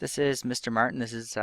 This is Mr. Martin. This is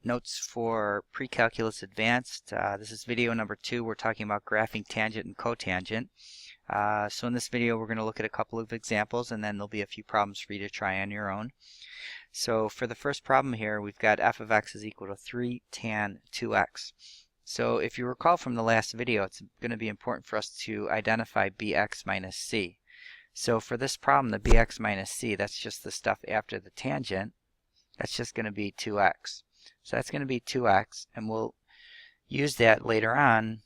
Notes for Pre-Calculus Advanced. This is video number 2. We're talking about graphing tangent and cotangent. So in this video we're going to look at a couple of examples, and then there'll be a few problems for you to try on your own. So for the first problem here, we've got f of x is equal to 3 tan 2x. So if you recall from the last video, it's going to be important for us to identify bx minus c. So for this problem, the bx minus c, that's just the stuff after the tangent. That's just going to be 2x. So that's going to be 2x, and we'll use that later on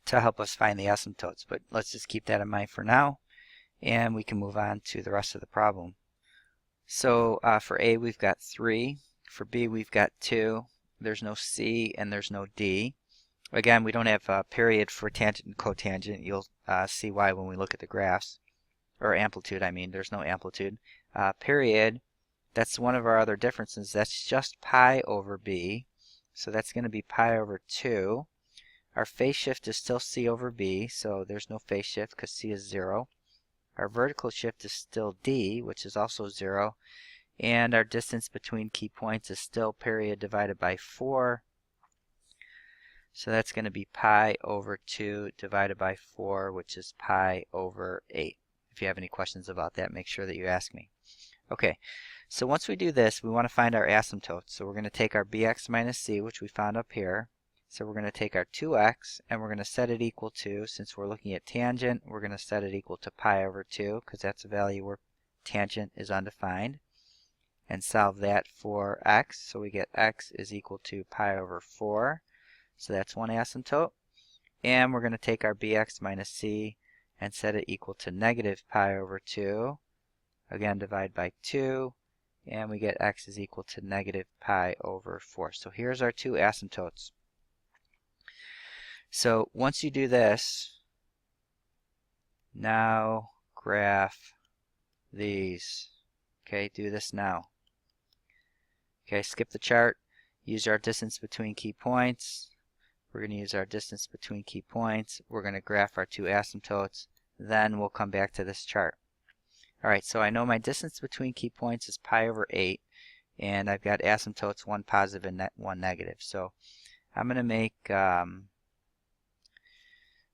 to help us find the asymptotes. But let's just keep that in mind for now, and we can move on to the rest of the problem. So for A, we've got 3. For B, we've got 2. There's no C, and there's no D. Again, we don't have a period for tangent and cotangent. You'll see why when we look at the graphs. Or amplitude, I mean. There's no amplitude. Period. That's one of our other differences. That's just pi over b. So that's going to be pi over 2. Our phase shift is still c over b, so there's no phase shift because c is 0. Our vertical shift is still d, which is also 0. And our distance between key points is still period divided by 4. So that's going to be pi over 2 divided by 4, which is pi over 8. If you have any questions about that, make sure that you ask me. Okay. So once we do this, we want to find our asymptotes. So we're going to take our bx minus c, which we found up here. So we're going to take our 2x, and we're going to set it equal to, since we're looking at tangent, we're going to set it equal to pi over 2, because that's a value where tangent is undefined. And solve that for x. So we get x is equal to pi over 4. So that's one asymptote. And we're going to take our bx minus c and set it equal to negative pi over 2. Again, divide by 2. And we get x is equal to negative pi over 4. So here's our two asymptotes. So once you do this, now graph these. Okay, do this now. Okay, skip the chart. Use our distance between key points. We're going to use our distance between key points. We're going to graph our two asymptotes. Then we'll come back to this chart. Alright, so I know my distance between key points is pi over 8, and I've got asymptotes, one positive and one negative. So I'm going to make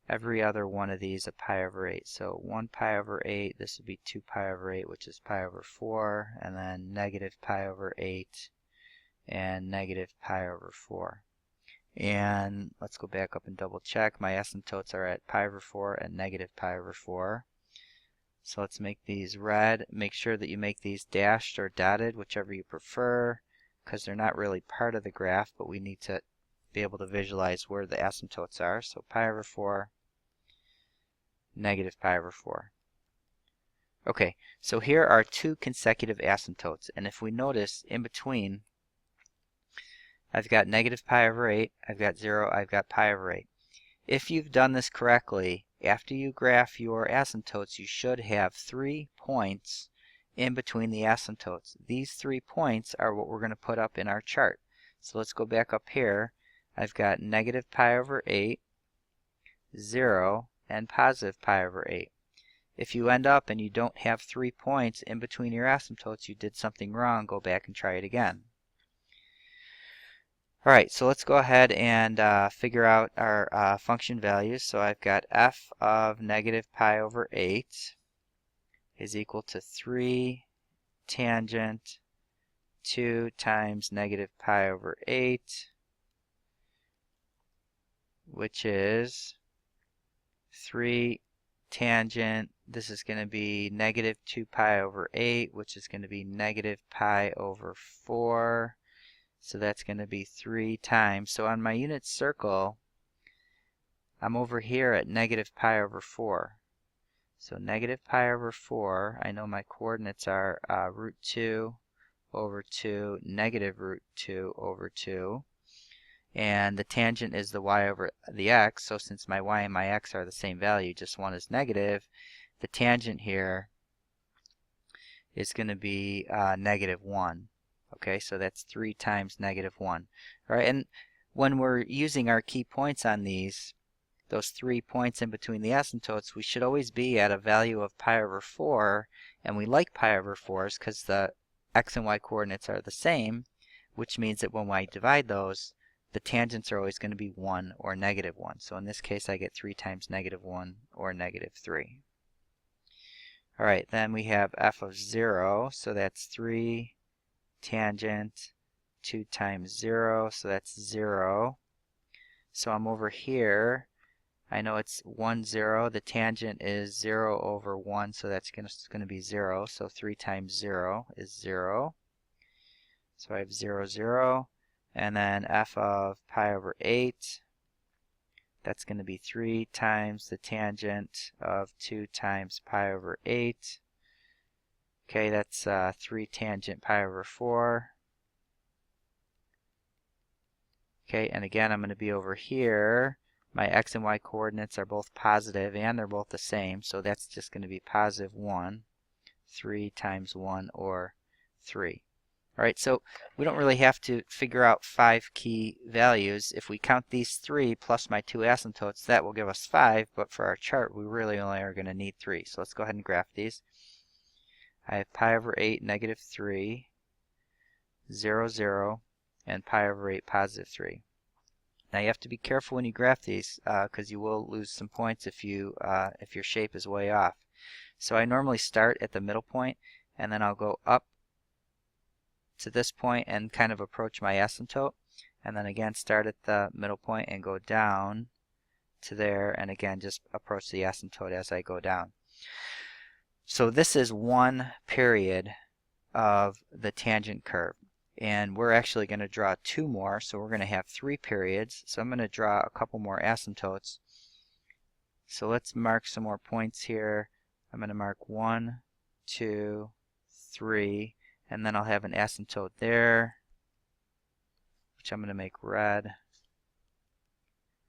every other one of these a pi over 8. So 1 pi over 8, this would be 2 pi over 8, which is pi over 4, and then negative pi over 8, and negative pi over 4. And let's go back up and double check. My asymptotes are at pi over 4 and negative pi over 4. So let's make these red. Make sure that you make these dashed or dotted, whichever you prefer, because they're not really part of the graph, but we need to be able to visualize where the asymptotes are. So pi over 4, negative pi over 4. Okay, so here are two consecutive asymptotes, and if we notice in between, I've got negative pi over 8, I've got 0, I've got pi over 8. If you've done this correctly, after you graph your asymptotes, you should have 3 points in between the asymptotes. These 3 points are what we're going to put up in our chart. So let's go back up here. I've got negative pi over 8, 0, and positive pi over 8. If you end up and you don't have 3 points in between your asymptotes, you did something wrong. Go back and try it again. Alright, so let's go ahead and figure out our function values. So I've got f of negative pi over 8 is equal to 3 tangent 2 times negative pi over 8, which is 3 tangent, this is going to be negative 2 pi over 8, which is going to be negative pi over 4. So that's going to be 3 times. So on my unit circle, I'm over here at negative pi over 4. So negative pi over 4, I know my coordinates are root 2 over 2, negative root 2 over 2. And the tangent is the y over the x. So since my y and my x are the same value, just one is negative, the tangent here is going to be negative 1. Okay, so that's 3 times negative 1. All right, and when we're using our key points on these, those 3 points in between the asymptotes, we should always be at a value of pi over 4, and we like pi over 4s because the x and y coordinates are the same, which means that when I divide those, the tangents are always going to be 1 or -1. So in this case, I get 3 times -1 or -3. All right, then we have f of 0, so that's 3 tangent 2 times 0, so that's 0. So I'm over here. I know it's 1, 0. The tangent is 0 over 1, so that's going to be 0. So 3 times 0 is 0. So I have 0, 0. And then f of pi over 8, that's going to be 3 times the tangent of 2 times pi over 8. Okay, that's 3 tangent pi over 4. Okay, and again, I'm going to be over here. My x and y coordinates are both positive and they're both the same, so that's just going to be positive 1, 3 times 1, or 3. All right, so we don't really have to figure out 5 key values. If we count these 3 plus my 2 asymptotes, that will give us 5, but for our chart, we really only are going to need 3. So let's go ahead and graph these. I have pi over 8, -3, 0, 0, and pi over 8, positive 3. Now you have to be careful when you graph these because you will lose some points if your shape is way off. So I normally start at the middle point and then I'll go up to this point and kind of approach my asymptote, and then again start at the middle point and go down to there, and again just approach the asymptote as I go down. So this is one period of the tangent curve. And we're actually going to draw 2 more, so we're going to have 3 periods. So I'm going to draw a couple more asymptotes. So let's mark some more points here. I'm going to mark 1, 2, 3, and then I'll have an asymptote there, which I'm going to make red,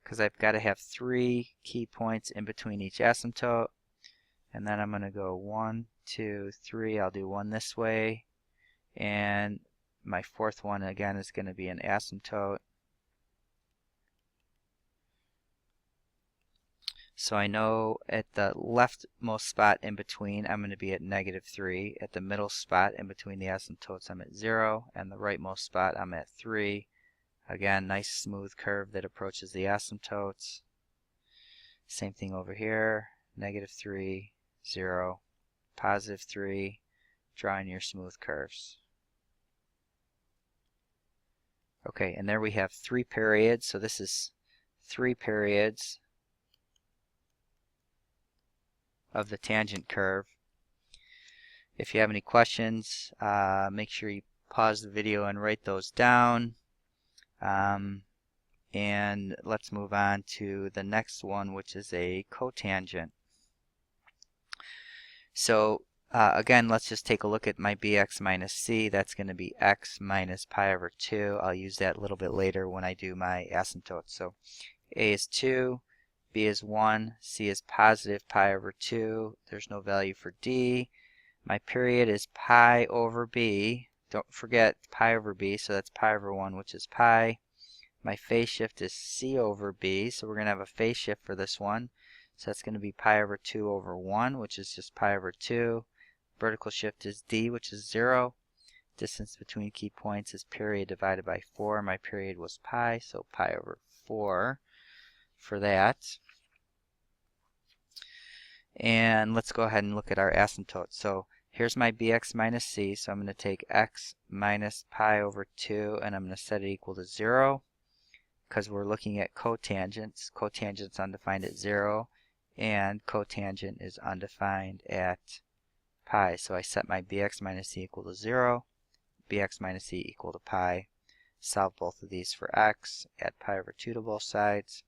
because I've got to have 3 key points in between each asymptote. And then I'm going to go 1, 2, 3. I'll do 1 this way, and my 4th one again is going to be an asymptote. So I know at the leftmost spot in between I'm going to be at -3. At the middle spot in between the asymptotes I'm at 0, and the rightmost spot I'm at 3. Again, nice smooth curve that approaches the asymptotes. Same thing over here, -3, 0, +3, drawing your smooth curves. Okay, and there we have 3 periods, so this is 3 periods of the tangent curve. If you have any questions, make sure you pause the video and write those down. And let's move on to the next one, which is a cotangent. So again, let's just take a look at my bx minus c. That's going to be x minus pi over 2. I'll use that a little bit later when I do my asymptotes. So a is 2, b is 1, c is positive pi over 2. There's no value for d. My period is pi over b. Don't forget pi over b, so that's pi over 1, which is pi. My phase shift is c over b, so we're going to have a phase shift for this one. So that's going to be pi over 2 over 1, which is just pi over 2. Vertical shift is d, which is 0. Distance between key points is period divided by 4. My period was pi, so pi over 4 for that. And let's go ahead and look at our asymptote. So here's my bx minus c, so I'm going to take x minus pi over 2, and I'm going to set it equal to 0, because we're looking at cotangents. Cotangent's undefined at 0, and cotangent is undefined at pi. So I set my bx minus c equal to 0, bx minus c equal to pi. Solve both of these for x, add pi over 2 to both sides.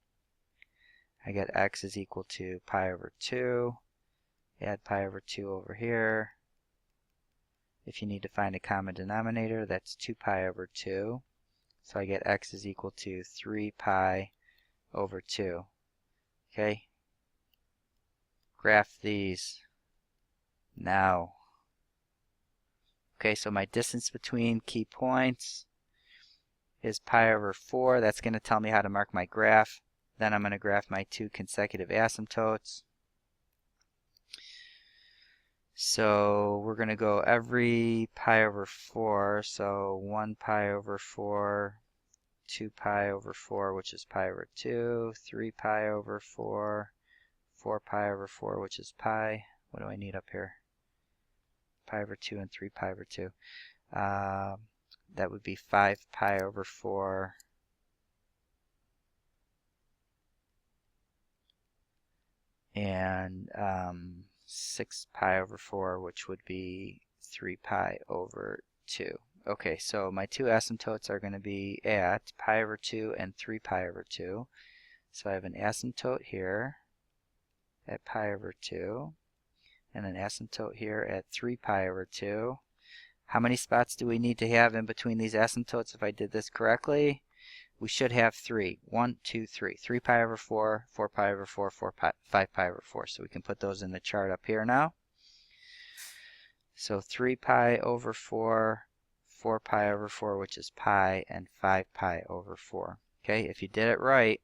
I get x is equal to pi over 2, add pi over 2 over here. If you need to find a common denominator, that's 2 pi over 2. So I get x is equal to 3 pi over 2. Okay? Graph these now. Okay, so my distance between key points is pi over 4. That's going to tell me how to mark my graph. Then I'm going to graph my 2 consecutive asymptotes. So we're going to go every pi over 4. So 1 pi over 4, 2 pi over 4, which is pi over 2, 3 pi over 4, 4 pi over 4, which is pi. What do I need up here? Pi over 2 and 3 pi over 2. That would be 5 pi over 4. And 6 pi over 4, which would be 3 pi over 2. Okay, so my two asymptotes are going to be at pi over 2 and 3 pi over 2. So I have an asymptote here at pi over 2, and an asymptote here at 3 pi over 2. How many spots do we need to have in between these asymptotes if I did this correctly? We should have 3. 1, 2, 3. 3 pi over 4, 4 pi over 4, 5 pi over 4. So we can put those in the chart up here now. So 3 pi over 4, 4 pi over 4, which is pi, and 5 pi over 4. Okay, if you did it right,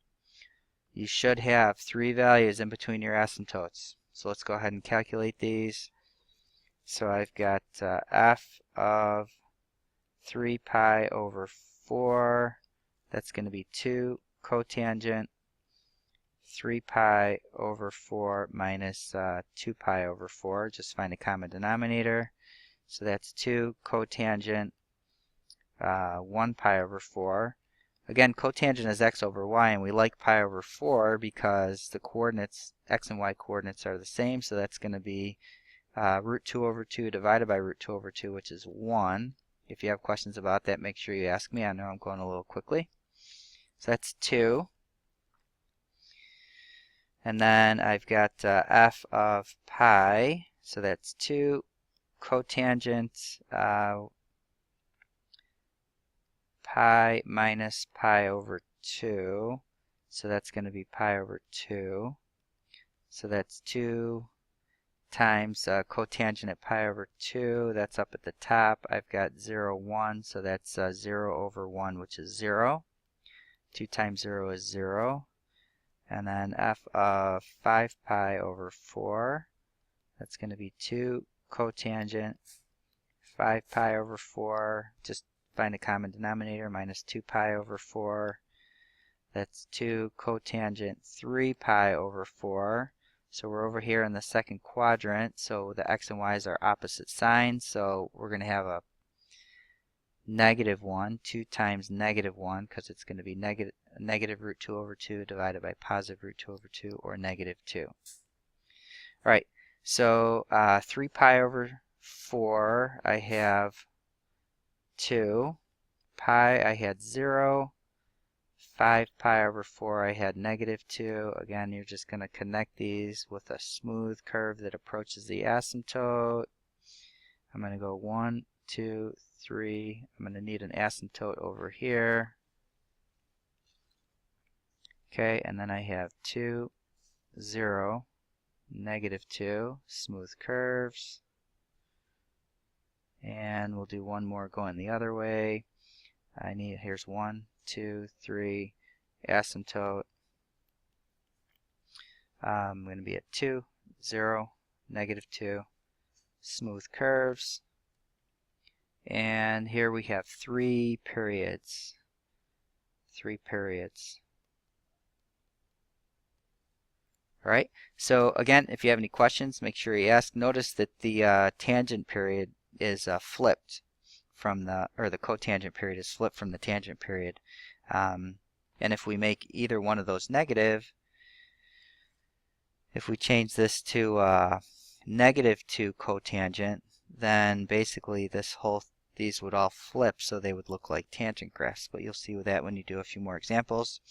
you should have 3 values in between your asymptotes. So let's go ahead and calculate these. So I've got f of 3 pi over 4. That's going to be 2 cotangent 3 pi over 4 minus 2 pi over 4. Just find a common denominator. So that's 2 cotangent 1 pi over 4. Again, cotangent is x over y, and we like pi over 4 because the coordinates, x and y coordinates, are the same. So that's going to be root 2 over 2 divided by root 2 over 2, which is 1. If you have questions about that, make sure you ask me. I know I'm going a little quickly. So that's 2. And then I've got f of pi. So that's 2 cotangent pi minus pi over 2. So that's going to be pi over 2. So that's 2 times cotangent at pi over 2. That's up at the top. I've got 0, 1. So that's 0 over 1, which is 0. 2 times 0 is 0. And then f of 5 pi over 4. That's going to be 2 cotangent 5 pi over 4. Just find a common denominator, minus 2 pi over 4. That's 2 cotangent 3 pi over 4. So we're over here in the second quadrant, so the x and y's are opposite signs, so we're going to have a negative 1, 2 times negative 1, because it's going to be negative root 2 over 2 divided by positive root 2 over 2, or negative 2. Alright, so 3 pi over 4, I have 2. Pi, I had 0. 5 pi over 4, I had negative 2. Again, you're just going to connect these with a smooth curve that approaches the asymptote. I'm going to go 1, 2, 3. I'm going to need an asymptote over here. Okay, and then I have 2, 0, negative 2, smooth curves. And we'll do one more going the other way. Here's 1, 2, 3, asymptote. I'm going to be at 2, 0, negative 2, smooth curves. And here we have 3 periods. 3 periods. Alright, so again, if you have any questions, make sure you ask. Notice that the tangent period is flipped from the cotangent period is flipped from the tangent period. And if we make either one of those negative, if we change this to negative 2 cotangent, then basically these would all flip, so they would look like tangent graphs. But you'll see with that when you do a few more examples.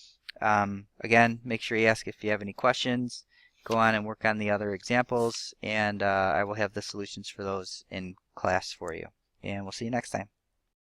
Again, make sure you ask if you have any questions. Go on and work on the other examples, and I will have the solutions for those in class for you. And we'll see you next time.